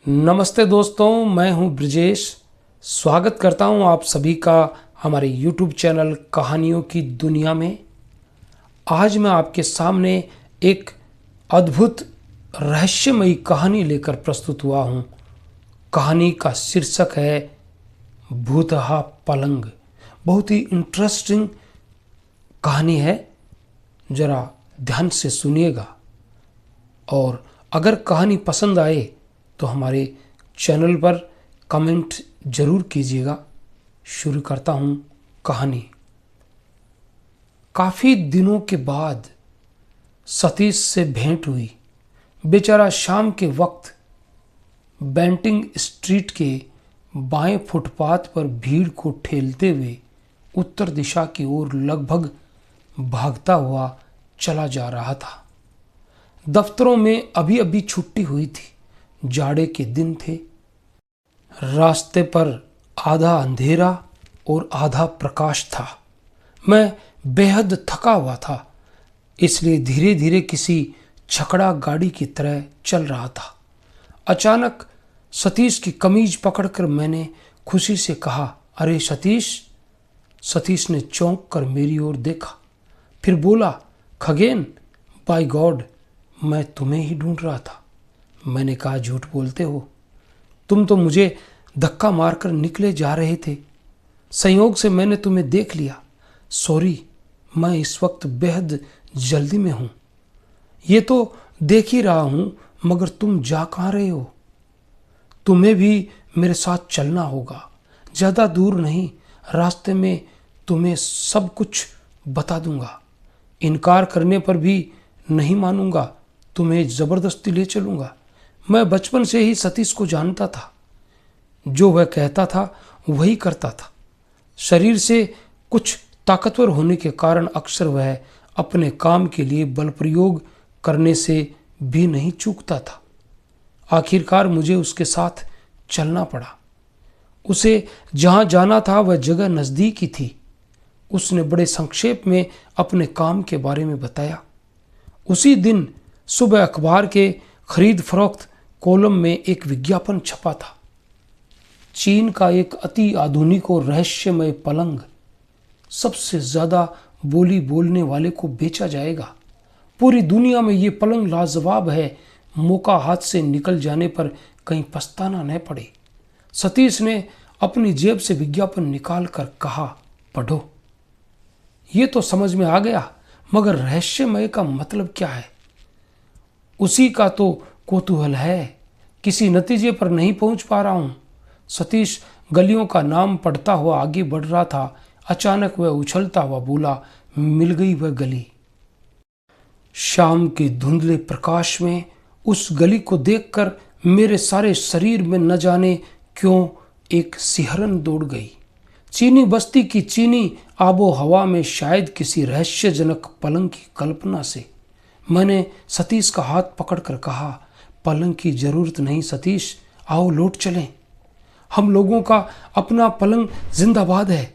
नमस्ते दोस्तों, मैं हूं ब्रजेश। स्वागत करता हूं आप सभी का हमारे YouTube चैनल कहानियों की दुनिया में। आज मैं आपके सामने एक अद्भुत रहस्यमयी कहानी लेकर प्रस्तुत हुआ हूं। कहानी का शीर्षक है भूतहा पलंग। बहुत ही इंटरेस्टिंग कहानी है, जरा ध्यान से सुनिएगा। और अगर कहानी पसंद आए तो हमारे चैनल पर कमेंट जरूर कीजिएगा। शुरू करता हूं कहानी। काफी दिनों के बाद सतीश से भेंट हुई। बेचारा शाम के वक्त बेंटिंग स्ट्रीट के बाएं फुटपाथ पर भीड़ को ठेलते हुए उत्तर दिशा की ओर लगभग भागता हुआ चला जा रहा था। दफ्तरों में अभी अभी छुट्टी हुई थी। जाड़े के दिन थे। रास्ते पर आधा अंधेरा और आधा प्रकाश था। मैं बेहद थका हुआ था, इसलिए धीरे धीरे किसी छकड़ा गाड़ी की तरह चल रहा था। अचानक सतीश की कमीज पकड़कर मैंने खुशी से कहा, अरे सतीश। सतीश ने चौंक कर मेरी ओर देखा, फिर बोला, खगेन, बाय गॉड, मैं तुम्हें ही ढूंढ रहा था। मैंने कहा, झूठ बोलते हो, तुम तो मुझे धक्का मारकर निकले जा रहे थे। संयोग से मैंने तुम्हें देख लिया। सॉरी, मैं इस वक्त बेहद जल्दी में हूं। ये तो देख ही रहा हूं, मगर तुम जा कहाँ रहे हो? तुम्हें भी मेरे साथ चलना होगा। ज्यादा दूर नहीं, रास्ते में तुम्हें सब कुछ बता दूंगा। इनकार करने पर भी नहीं मानूंगा, तुम्हें जबरदस्ती ले चलूंगा। मैं बचपन से ही सतीश को जानता था। जो वह कहता था वही करता था। शरीर से कुछ ताकतवर होने के कारण अक्सर वह अपने काम के लिए बल प्रयोग करने से भी नहीं चूकता था। आखिरकार मुझे उसके साथ चलना पड़ा। उसे जहां जाना था वह जगह नजदीक ही थी। उसने बड़े संक्षेप में अपने काम के बारे में बताया। उसी दिन सुबह अखबार के खरीद फरोख्त कॉलम में एक विज्ञापन छपा था। चीन का एक अति आधुनिक और रहस्यमय पलंग सबसे ज्यादा बोली बोलने वाले को बेचा जाएगा। पूरी दुनिया में ये पलंग लाजवाब है। मौका हाथ से निकल जाने पर कहीं पछताना न पड़े। सतीश ने अपनी जेब से विज्ञापन निकाल कर कहा, पढ़ो। ये तो समझ में आ गया, मगर रहस्यमय का मतलब क्या है? उसी का तो कौतूहल है। किसी नतीजे पर नहीं पहुंच पा रहा हूं। सतीश गलियों का नाम पढ़ता हुआ आगे बढ़ रहा था। अचानक वह उछलता हुआ बोला, मिल गई वह गली। शाम के धुंधले प्रकाश में उस गली को देखकर मेरे सारे शरीर में न जाने क्यों एक सिहरन दौड़ गई। चीनी बस्ती की चीनी आबो हवा में शायद किसी रहस्यजनक पलंग की कल्पना से। मैंने सतीश का हाथ पकड़कर कहा, पलंग की जरूरत नहीं सतीश, आओ लौट चलें। हम लोगों का अपना पलंग जिंदाबाद है।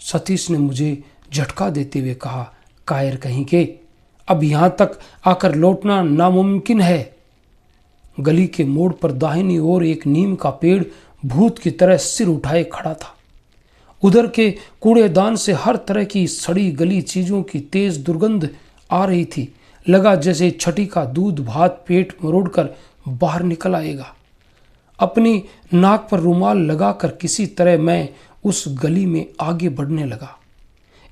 सतीश ने मुझे झटका देते हुए कहा, कायर कहीं के, अब यहां तक आकर लौटना नामुमकिन है। गली के मोड़ पर दाहिनी ओर एक नीम का पेड़ भूत की तरह सिर उठाए खड़ा था। उधर के कूड़ेदान से हर तरह की सड़ी गली चीजों की तेज दुर्गंध आ रही थी। लगा जैसे छठी का दूध भात पेट मरोड़कर बाहर निकल आएगा। अपनी नाक पर रुमाल लगाकर किसी तरह मैं उस गली में आगे बढ़ने लगा।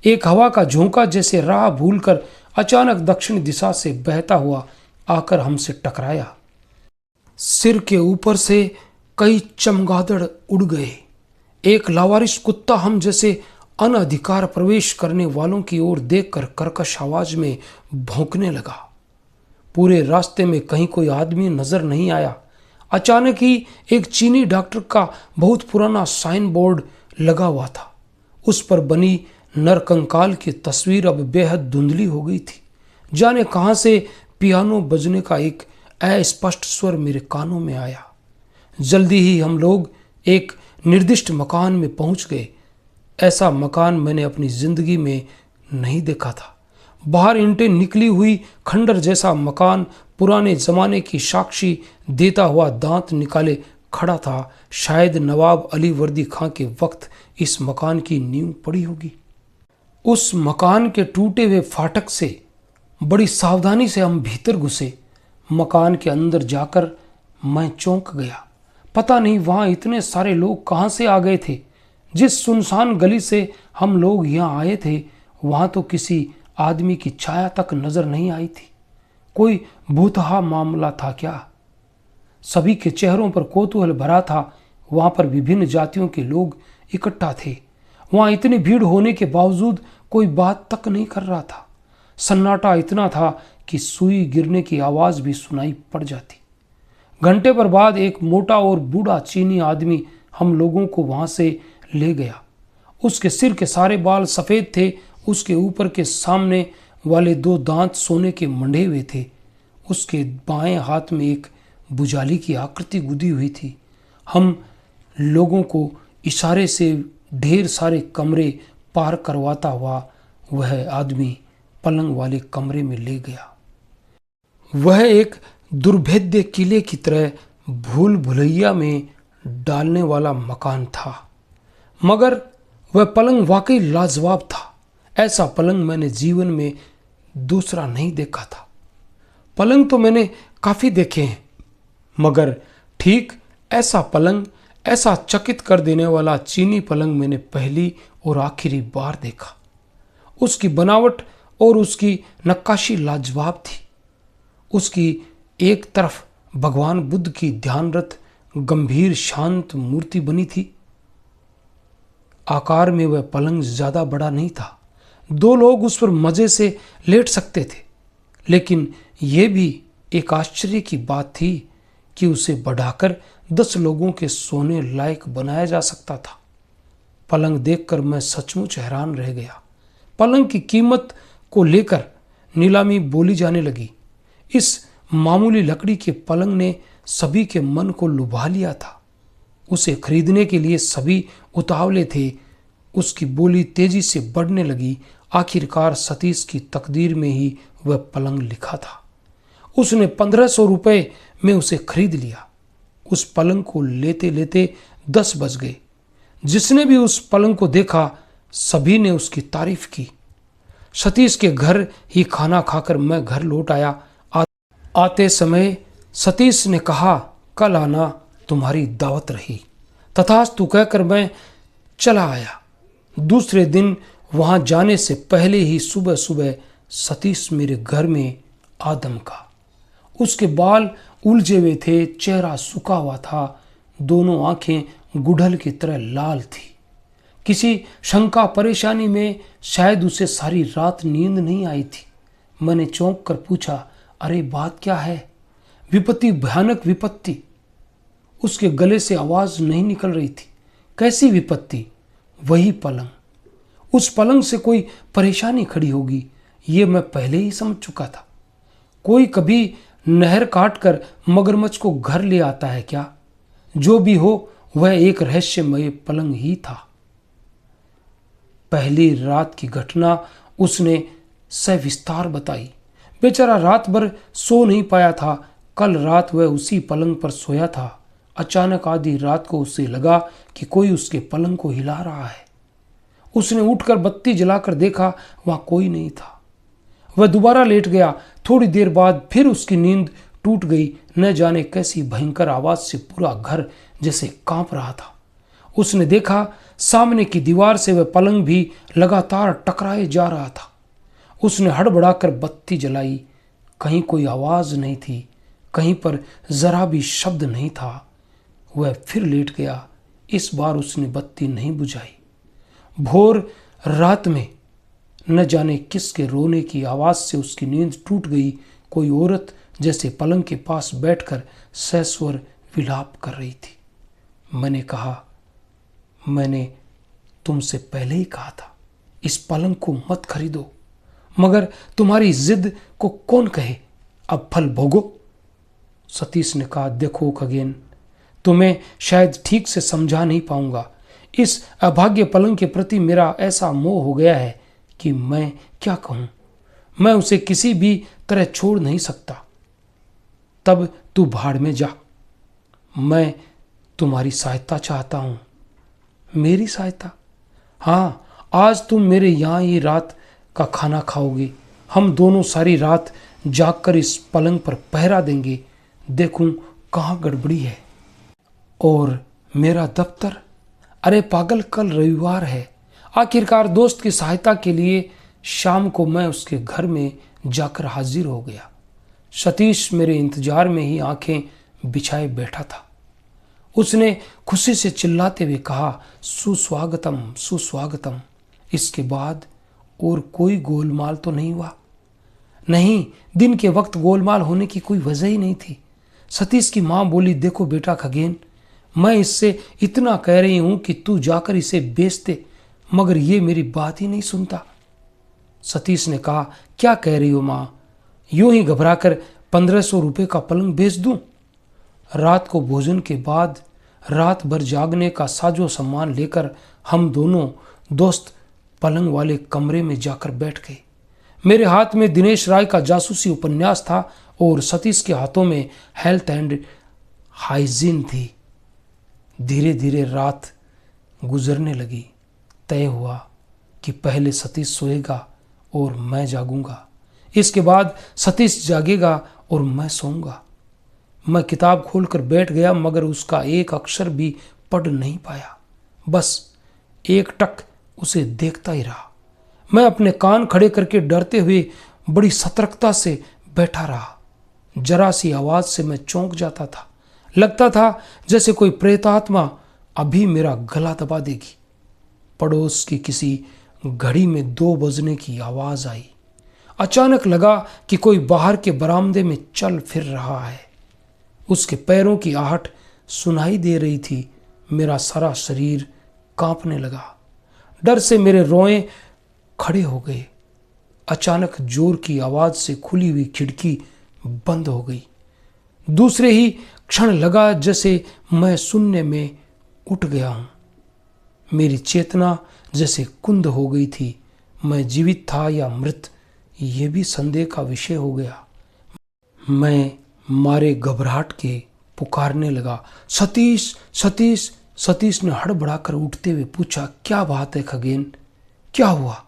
एक हवा का झोंका जैसे राह भूलकर अचानक दक्षिण दिशा से बहता हुआ आकर हमसे टकराया। सिर के ऊपर से कई चमगादड़ उड़ गए। एक लावारिस कुत्ता हम जैसे अनधिकार प्रवेश करने वालों की ओर देखकर कर्कश आवाज में भौंकने लगा। पूरे रास्ते में कहीं कोई आदमी नजर नहीं आया। अचानक ही एक चीनी डॉक्टर का बहुत पुराना साइन बोर्ड लगा हुआ था। उस पर बनी नरकंकाल की तस्वीर अब बेहद धुंधली हो गई थी। जाने कहां से पियानो बजने का एक अस्पष्ट स्वर मेरे कानों में आया। जल्दी ही हम लोग एक निर्दिष्ट मकान में पहुंच गए। ऐसा मकान मैंने अपनी जिंदगी में नहीं देखा था। बाहर ईंटें निकली हुई खंडर जैसा मकान पुराने जमाने की साक्षी देता हुआ दांत निकाले खड़ा था। शायद नवाब अली वर्दी खां के वक्त इस मकान की नींव पड़ी होगी। उस मकान के टूटे हुए फाटक से बड़ी सावधानी से हम भीतर घुसे। मकान के अंदर जाकर मैं चौंक गया। पता नहीं वहां इतने सारे लोग कहां से आ गए थे। जिस सुनसान गली से हम लोग यहाँ आए थे वहां तो किसी आदमी की छाया तक नजर नहीं आई थी। कोई भूतहा मामला था क्या? सभी के चेहरों पर कौतूहल भरा था। वहां पर विभिन्न जातियों के लोग इकट्ठा थे। वहां इतनी भीड़ होने के बावजूद कोई बात तक नहीं कर रहा था। सन्नाटा इतना था कि सुई गिरने की आवाज भी सुनाई पड़ जाती। घंटे भर बाद एक मोटा और बूढ़ा चीनी आदमी हम लोगों को वहां से ले गया। उसके सिर के सारे बाल सफेद थे। उसके ऊपर के सामने वाले 2 दांत सोने के मंडे हुए थे। उसके बाएं हाथ में एक बुझाली की आकृति गुदी हुई थी। हम लोगों को इशारे से ढेर सारे कमरे पार करवाता हुआ वह आदमी पलंग वाले कमरे में ले गया। वह एक दुर्भेद्य किले की तरह भूल भुलैया में डालने वाला मकान था, मगर वह पलंग वाकई लाजवाब था। ऐसा पलंग मैंने जीवन में दूसरा नहीं देखा था। पलंग तो मैंने काफी देखे हैं, मगर ठीक ऐसा पलंग, ऐसा चकित कर देने वाला चीनी पलंग मैंने पहली और आखिरी बार देखा। उसकी बनावट और उसकी नक्काशी लाजवाब थी। उसकी एक तरफ भगवान बुद्ध की ध्यानरत गंभीर शांत मूर्ति बनी थी। आकार में वह पलंग ज्यादा बड़ा नहीं था। 2 लोग उस पर मजे से लेट सकते थे, लेकिन यह भी एक आश्चर्य की बात थी कि उसे बढ़ाकर 10 लोगों के सोने लायक बनाया जा सकता था। पलंग देखकर मैं सचमुच हैरान रह गया। पलंग की कीमत को लेकर नीलामी बोली जाने लगी। इस मामूली लकड़ी के पलंग ने सभी के मन को लुभा लिया था। उसे खरीदने के लिए सभी उतावले थे। उसकी बोली तेजी से बढ़ने लगी। आखिरकार सतीश की तकदीर में ही वह पलंग लिखा था। उसने 1500 रुपये में उसे खरीद लिया। उस पलंग को लेते लेते 10 बज गए। जिसने भी उस पलंग को देखा सभी ने उसकी तारीफ की। सतीश के घर ही खाना खाकर मैं घर लौट आया। आते समय सतीश ने कहा, कल आना, तुम्हारी दावत रही। तथास्तु कहकर मैं चला आया। दूसरे दिन वहां जाने से पहले ही सुबह सुबह सतीश मेरे घर में आदम का। उसके बाल उलझे हुए थे, चेहरा सूखा हुआ था, दोनों आंखें गुड़हल की तरह लाल थी। किसी शंका परेशानी में शायद उसे सारी रात नींद नहीं आई थी। मैंने चौंक कर पूछा, अरे बात क्या है? विपत्ति, भयानक विपत्ति। उसके गले से आवाज नहीं निकल रही थी। कैसी विपत्ति? वही पलंग। उस पलंग से कोई परेशानी खड़ी होगी, ये मैं पहले ही समझ चुका था। कोई कभी नहर काट कर मगरमच्छ को घर ले आता है क्या? जो भी हो, वह एक रहस्यमय पलंग ही था। पहली रात की घटना उसने सविस्तार बताई। बेचारा रात भर सो नहीं पाया था। कल रात वह उसी पलंग पर सोया था। अचानक आधी रात को उसे लगा कि कोई उसके पलंग को हिला रहा है। उसने उठकर बत्ती जलाकर देखा, वहां कोई नहीं था। वह दोबारा लेट गया। थोड़ी देर बाद फिर उसकी नींद टूट गई। न जाने कैसी भयंकर आवाज से पूरा घर जैसे कांप रहा था। उसने देखा सामने की दीवार से वह पलंग भी लगातार टकराए जा रहा था। उसने हड़बड़ाकर बत्ती जलाई। कहीं कोई आवाज नहीं थी, कहीं पर जरा भी शब्द नहीं था। वह फिर लेट गया। इस बार उसने बत्ती नहीं बुझाई। भोर रात में न जाने किसके रोने की आवाज से उसकी नींद टूट गई। कोई औरत जैसे पलंग के पास बैठकर सस्वर विलाप कर रही थी। मैंने कहा, मैंने तुमसे पहले ही कहा था इस पलंग को मत खरीदो, मगर तुम्हारी जिद को कौन कहे, अब फल भोगो। सतीश ने कहा, देखो खगेन, तुम्हें शायद ठीक से समझा नहीं पाऊंगा। इस अभाग्य पलंग के प्रति मेरा ऐसा मोह हो गया है कि मैं क्या कहूं। मैं उसे किसी भी तरह छोड़ नहीं सकता। तब तू भाड़ में जा। मैं तुम्हारी सहायता चाहता हूं। मेरी सहायता? हाँ, आज तुम मेरे यहाँ ही रात का खाना खाओगे। हम दोनों सारी रात जागकर इस पलंग पर पहरा देंगे, देखूं कहाँ गड़बड़ी है। और मेरा दफ्तर? अरे पागल, कल रविवार है। आखिरकार दोस्त की सहायता के लिए शाम को मैं उसके घर में जाकर हाजिर हो गया। सतीश मेरे इंतजार में ही आंखें बिछाए बैठा था। उसने खुशी से चिल्लाते हुए कहा, सुस्वागतम सुस्वागतम। इसके बाद और कोई गोलमाल तो नहीं हुआ? नहीं, दिन के वक्त गोलमाल होने की कोई वजह ही नहीं थी। सतीश की मां बोली, देखो बेटा खगेन, मैं इससे इतना कह रही हूं कि तू जाकर इसे बेच दे, मगर ये मेरी बात ही नहीं सुनता। सतीश ने कहा, क्या कह रही हो मां? यूं ही घबराकर 1500 रुपये का पलंग बेच दूं? रात को भोजन के बाद रात भर जागने का साजो सामान लेकर हम दोनों दोस्त पलंग वाले कमरे में जाकर बैठ गए। मेरे हाथ में दिनेश राय का जासूसी उपन्यास था और सतीश के हाथों में हेल्थ एंड हाइजीन थी। धीरे धीरे रात गुजरने लगी। तय हुआ कि पहले सतीश सोएगा और मैं जागूंगा। इसके बाद सतीश जागेगा और मैं सोऊंगा। मैं किताब खोलकर बैठ गया, मगर उसका एक अक्षर भी पढ़ नहीं पाया। बस एक टक उसे देखता ही रहा। मैं अपने कान खड़े करके डरते हुए बड़ी सतर्कता से बैठा रहा। जरा सी आवाज से मैं चौंक जाता था। लगता था जैसे कोई प्रेतात्मा अभी मेरा गला दबा देगी। पड़ोस की किसी घड़ी में 2 बजने की आवाज आई। अचानक लगा कि कोई बाहर के बरामदे में चल फिर रहा है। उसके पैरों की आहट सुनाई दे रही थी। मेरा सारा शरीर कांपने लगा। डर से मेरे रोए खड़े हो गए। अचानक जोर की आवाज से खुली हुई खिड़की बंद हो गई। दूसरे ही क्षण लगा जैसे मैं शून्य में उठ गया हूं। मेरी चेतना जैसे कुंद हो गई थी। मैं जीवित था या मृत, ये भी संदेह का विषय हो गया। मैं मारे घबराहट के पुकारने लगा, सतीश सतीश। सतीश ने हड़बड़ाकर उठते हुए पूछा, क्या बात है खगेन, क्या हुआ?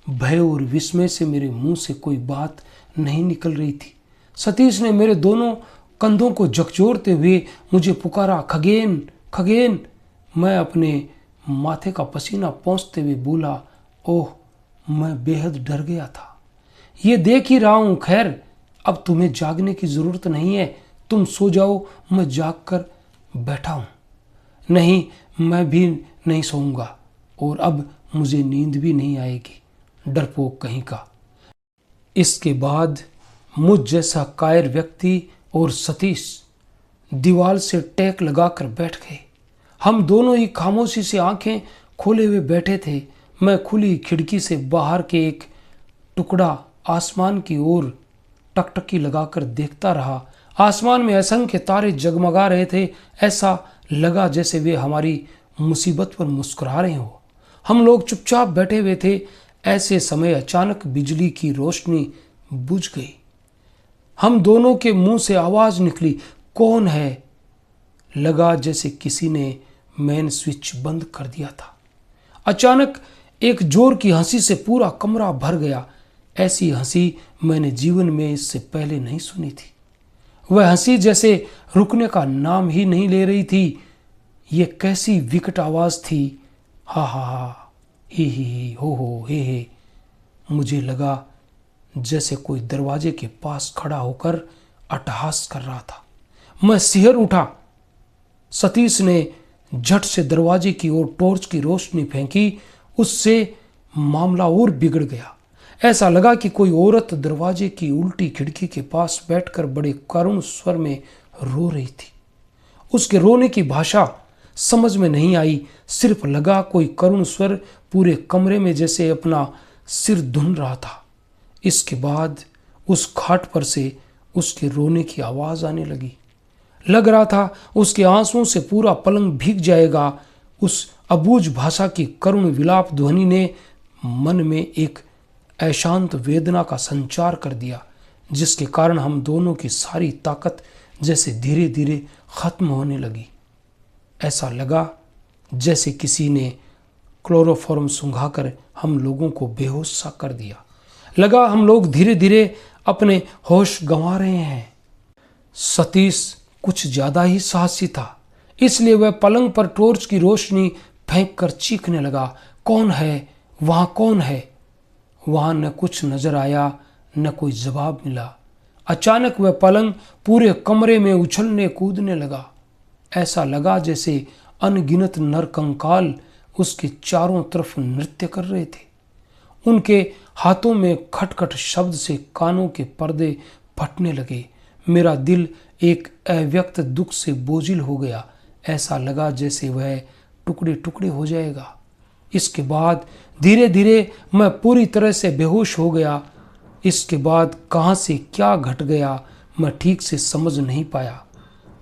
भय और विस्मय से मेरे मुंह से कोई बात नहीं निकल रही थी। सतीश ने मेरे दोनों कंधों को झकझोरते हुए मुझे पुकारा, खगेन खगेन। मैं अपने माथे का पसीना पोंछते हुए बोला, ओह, मैं बेहद डर गया था। ये देख ही रहा हूं, खैर अब तुम्हें जागने की जरूरत नहीं है, तुम सो जाओ, मैं जाग कर बैठा हूं। नहीं, मैं भी नहीं सोऊंगा और अब मुझे नींद भी नहीं आएगी, डरपोक कहीं का। इसके बाद मुझ जैसा कायर व्यक्ति और सतीश दीवार से टेक लगाकर बैठ गए। हम दोनों ही खामोशी से आंखें खोले हुए बैठे थे। मैं खुली खिड़की से बाहर के एक टुकड़ा आसमान की ओर टकटकी लगाकर देखता रहा। आसमान में असंख्य तारे जगमगा रहे थे। ऐसा लगा जैसे वे हमारी मुसीबत पर मुस्कुरा रहे हो। हम लोग चुपचाप बैठे हुए थे। ऐसे समय अचानक बिजली की रोशनी बुझ गई। हम दोनों के मुंह से आवाज निकली, कौन है? लगा जैसे किसी ने मेन स्विच बंद कर दिया था। अचानक एक जोर की हंसी से पूरा कमरा भर गया। ऐसी हंसी मैंने जीवन में इससे पहले नहीं सुनी थी। वह हंसी जैसे रुकने का नाम ही नहीं ले रही थी। ये कैसी विकट आवाज थी, हा हा हा, ही हो हे। मुझे लगा जैसे कोई दरवाजे के पास खड़ा होकर अट्टहास कर रहा था। मैं सिहर उठा। सतीश ने झट से दरवाजे की ओर टॉर्च की रोशनी फेंकी। उससे मामला और बिगड़ गया। ऐसा लगा कि कोई औरत दरवाजे की उल्टी खिड़की के पास बैठकर बड़े करुण स्वर में रो रही थी। उसके रोने की भाषा समझ में नहीं आई, सिर्फ लगा कोई करुण स्वर पूरे कमरे में जैसे अपना सिर धुन रहा था। इसके बाद उस खाट पर से उसके रोने की आवाज आने लगी। लग रहा था उसके आंसुओं से पूरा पलंग भीग जाएगा। उस अबूझ भाषा की करुण विलाप ध्वनि ने मन में एक अशांत वेदना का संचार कर दिया। जिसके कारण हम दोनों की सारी ताकत जैसे धीरे धीरे खत्म होने लगी। ऐसा लगा जैसे किसी ने क्लोरोफॉर्म सुंघाकर हम लोगों को बेहोश सा कर दिया। लगा हम लोग धीरे धीरे अपने होश गंवा रहे हैं। सतीश कुछ ज्यादा ही साहसी था, इसलिए वह पलंग पर टॉर्च की रोशनी फेंक कर चीखने लगा, कौन है वहां, कौन है? वहां न कुछ नजर आया, न कोई जवाब मिला। अचानक वह पलंग पूरे कमरे में उछलने कूदने लगा। ऐसा लगा जैसे अनगिनत नरकंकाल उसके चारों तरफ नृत्य कर रहे थे। उनके हाथों में खटखट शब्द से कानों के पर्दे फटने लगे। मेरा दिल एक अव्यक्त दुख से बोझिल हो गया। ऐसा लगा जैसे वह टुकड़े टुकड़े हो जाएगा। इसके बाद धीरे धीरे मैं पूरी तरह से बेहोश हो गया। इसके बाद कहां से क्या घट गया मैं ठीक से समझ नहीं पाया।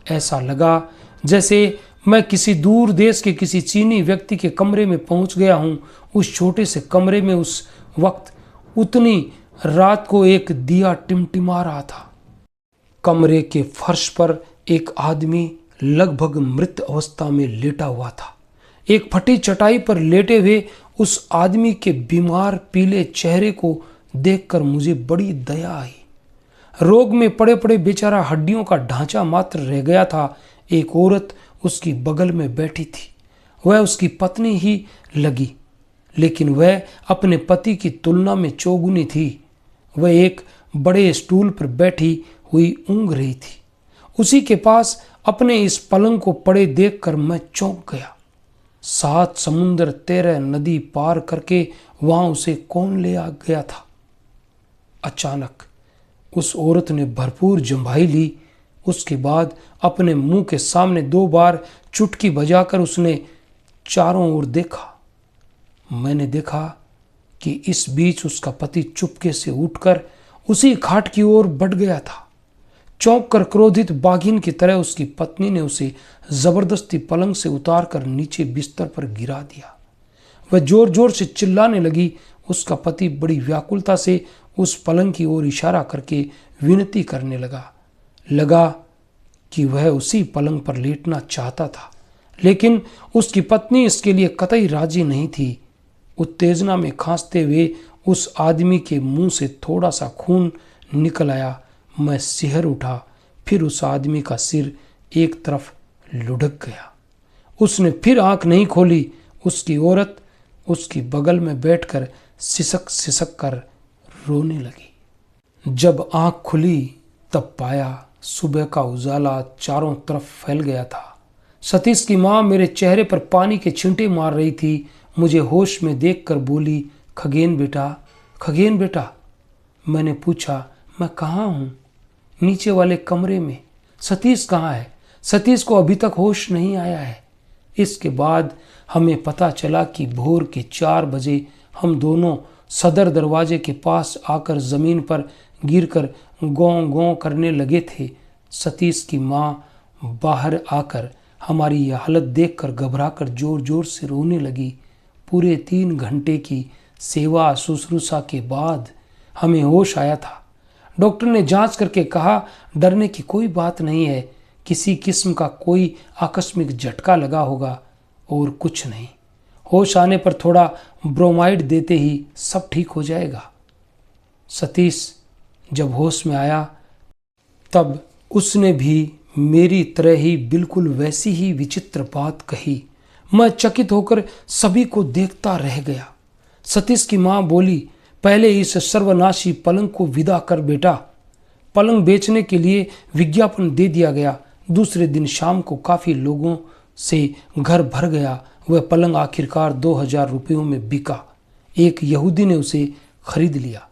ऐसा लगा जैसे मैं किसी दूर देश के किसी चीनी व्यक्ति के कमरे में पहुंच गया हूं। उस छोटे से कमरे में उस वक्त उतनी रात को एक दिया टिमटिमा रहा था। कमरे के फर्श पर एक आदमी लगभग मृत अवस्था में लेटा हुआ था। एक फटी चटाई पर लेटे हुए उस आदमी के बीमार पीले चेहरे को देखकर मुझे बड़ी दया आई। रोग में पड़े पड़े बेचारा हड्डियों का ढांचा मात्र रह गया था। एक औरत उसकी बगल में बैठी थी। वह उसकी पत्नी ही लगी, लेकिन वह अपने पति की तुलना में चौगुनी थी। वह एक बड़े स्टूल पर बैठी हुई ऊँघ रही थी। उसी के पास अपने इस पलंग को पड़े देखकर मैं चौंक गया। 7 समुंदर 13 नदी पार करके वहां उसे कौन ले आ गया था? अचानक उस औरत ने भरपूर जम्भाई ली। उसके बाद अपने मुंह के सामने 2 बार चुटकी बजाकर उसने चारों ओर देखा। मैंने देखा कि इस बीच उसका पति चुपके से उठकर उसी खाट की ओर बढ़ गया था। चौंक कर क्रोधित बाघिन की तरह उसकी पत्नी ने उसे जबरदस्ती पलंग से उतारकर नीचे बिस्तर पर गिरा दिया। वह जोर जोर से चिल्लाने लगी। उसका पति बड़ी व्याकुलता से उस पलंग की ओर इशारा करके विनती करने लगा कि वह उसी पलंग पर लेटना चाहता था, लेकिन उसकी पत्नी इसके लिए कतई राजी नहीं थी। उत्तेजना में खांसते हुए उस आदमी के मुंह से थोड़ा सा खून निकल आया। मैं सिहर उठा। फिर उस आदमी का सिर एक तरफ लुढ़क गया। उसने फिर आंख नहीं खोली। उसकी औरत उसकी बगल में बैठकर सिसक सिसक कर रोने लगी। जब आंख खुली तब पाया सुबह का उजाला चारों तरफ फैल गया था। सतीश की मां मेरे चेहरे पर पानी के छींटे मार रही थी। मुझे होश में देखकर बोली, खगेन बेटा, खगेन बेटा। मैंने पूछा, मैं कहाँ हूँ? नीचे वाले कमरे में। सतीश कहाँ है? सतीश को अभी तक होश नहीं आया है। इसके बाद हमें पता चला कि भोर के 4 बजे हम दोनों सदर दरवाजे के पास आकर जमीन पर गिरकर गौं गौं करने लगे थे। सतीश की माँ बाहर आकर हमारी यह हालत देखकर घबराकर जोर जोर से रोने लगी। पूरे 3 घंटे की सेवा शुश्रूषा के बाद हमें होश आया था। डॉक्टर ने जांच करके कहा, डरने की कोई बात नहीं है, किसी किस्म का कोई आकस्मिक झटका लगा होगा और कुछ नहीं। होश आने पर थोड़ा ब्रोमाइड देते ही सब ठीक हो जाएगा। सतीश जब होश में आया तब उसने भी मेरी तरह ही बिल्कुल वैसी ही विचित्र बात कही। मैं चकित होकर सभी को देखता रह गया। सतीश की मां बोली, पहले इस सर्वनाशी पलंग को विदा कर बेटा। पलंग बेचने के लिए विज्ञापन दे दिया गया। दूसरे दिन शाम को काफी लोगों से घर भर गया। वह पलंग आखिरकार 2000 रुपयों में बिका। एक यहूदी ने उसे खरीद लिया।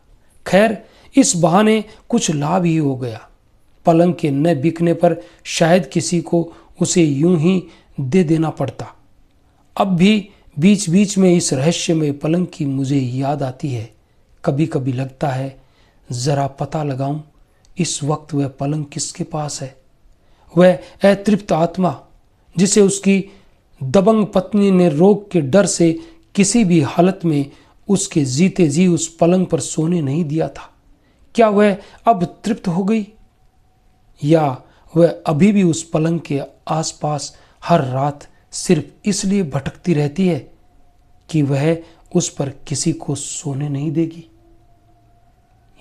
खैर, इस बहाने कुछ लाभ ही हो गया। पलंग के न बिकने पर शायद किसी को उसे यूं ही दे देना पड़ता। अब भी बीच बीच में इस रहस्यमय पलंग की मुझे याद आती है। कभी कभी लगता है जरा पता लगाऊं इस वक्त वह पलंग किसके पास है। वह अतृप्त आत्मा जिसे उसकी दबंग पत्नी ने रोग के डर से किसी भी हालत में उसके जीते जी उस पलंग पर सोने नहीं दिया था, क्या वह अब तृप्त हो गई, या वह अभी भी उस पलंग के आसपास हर रात सिर्फ इसलिए भटकती रहती है कि वह उस पर किसी को सोने नहीं देगी?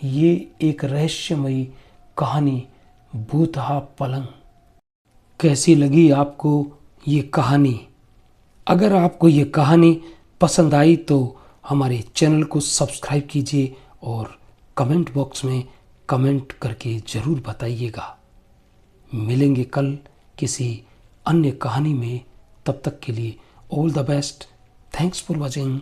ये एक रहस्यमयी कहानी, भूतहा पलंग। कैसी लगी आपको ये कहानी? अगर आपको ये कहानी पसंद आई तो हमारे चैनल को सब्सक्राइब कीजिए और कमेंट बॉक्स में कमेंट करके ज़रूर बताइएगा। मिलेंगे कल किसी अन्य कहानी में। तब तक के लिए all the best. Thanks for watching.